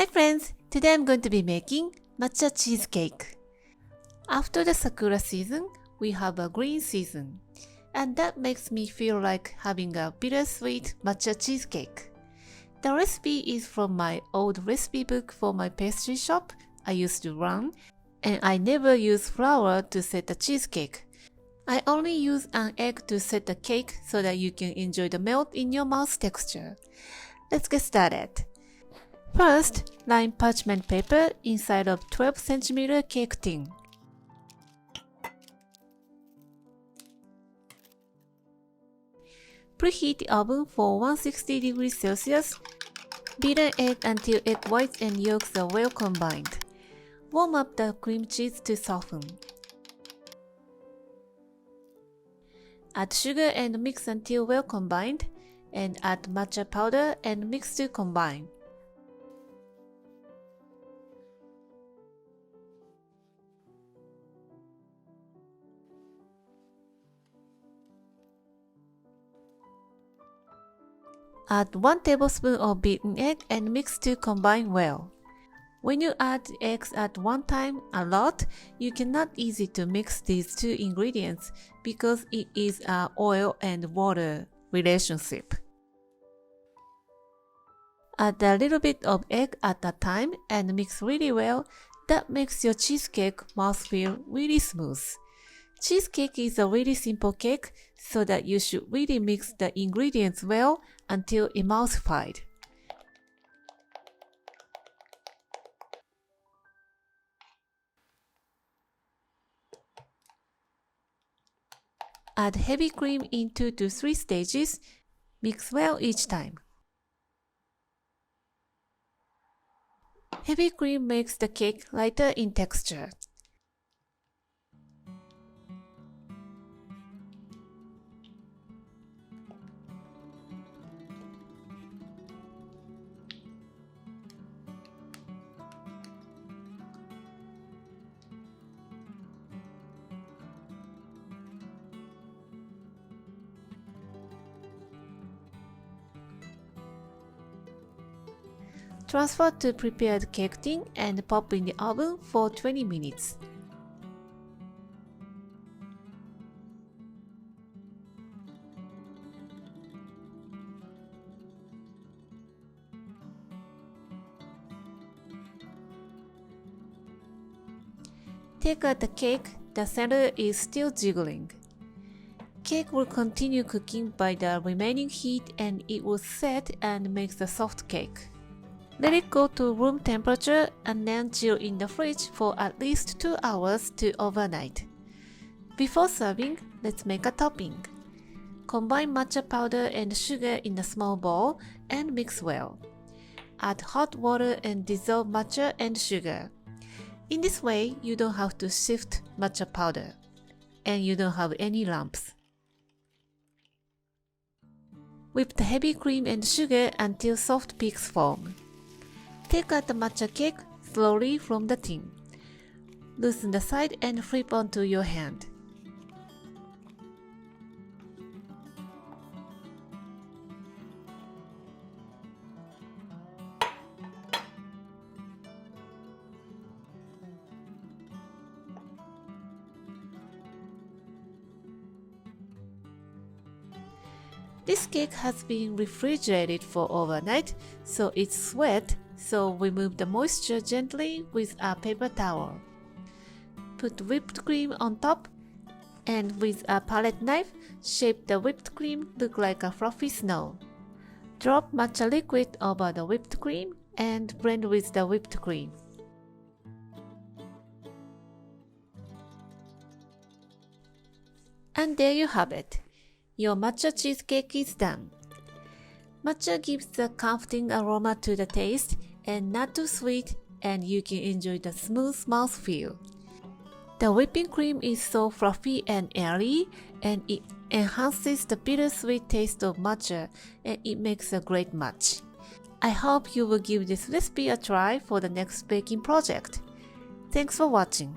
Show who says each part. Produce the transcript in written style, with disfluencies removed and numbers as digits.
Speaker 1: Hi friends! Today I'm going to be making matcha cheesecake. After the Sakura season, we have a green season. And that makes me feel like having a bittersweet matcha cheesecake. The recipe is from my old recipe book for my pastry shop I used to run, and I never use flour to set the cheesecake. I only use an egg to set the cake so that you can enjoy the melt in your mouth texture. Let's get started. First, line parchment paper inside of 12 cm cake tin. Preheat the oven for 160 degrees Celsius. Beat an egg until egg whites and yolks are well combined. Warm up the cream cheese to soften. Add sugar and mix until well combined, and add matcha powder and mix to combine. Add 1 tablespoon of beaten egg and mix to combine well. When you add eggs at one time a lot, you cannot easy to mix these two ingredients because it is an oil and water relationship. Add a little bit of egg at a time and mix really well. That makes your cheesecake mouthfeel really smooth. Cheesecake is a really simple cake, so that you should really mix the ingredients well until emulsified. Add heavy cream in 2 to 3 stages. Mix well each time. Heavy cream makes the cake lighter in texture. Transfer to prepared cake tin and pop in the oven for 20 minutes. Take out the cake, the center is still jiggling. Cake will continue cooking by the remaining heat and it will set and makes a soft cake. Let it go to room temperature and then chill in the fridge for at least 2 hours to overnight. Before serving, let's make a topping. Combine matcha powder and sugar in a small bowl and mix well. Add hot water and dissolve matcha and sugar. In this way, you don't have to sift matcha powder, and you don't have any lumps. Whip the heavy cream and sugar until soft peaks form. Take out the matcha cake slowly from the tin. Loosen the side and flip onto your hand. This cake has been refrigerated for overnight, so it's wet. So remove the moisture gently with a paper towel. Put whipped cream on top, and with a palette knife, shape the whipped cream look like a fluffy snow. Drop matcha liquid over the whipped cream and blend with the whipped cream. And there you have it. Your matcha cheesecake is done. Matcha gives a comforting aroma to the taste and not too sweet, and you can enjoy the smooth mouthfeel. The whipping cream is so fluffy and airy, and it enhances the bittersweet taste of matcha, and it makes a great match. I hope you will give this recipe a try for the next baking project. Thanks for watching.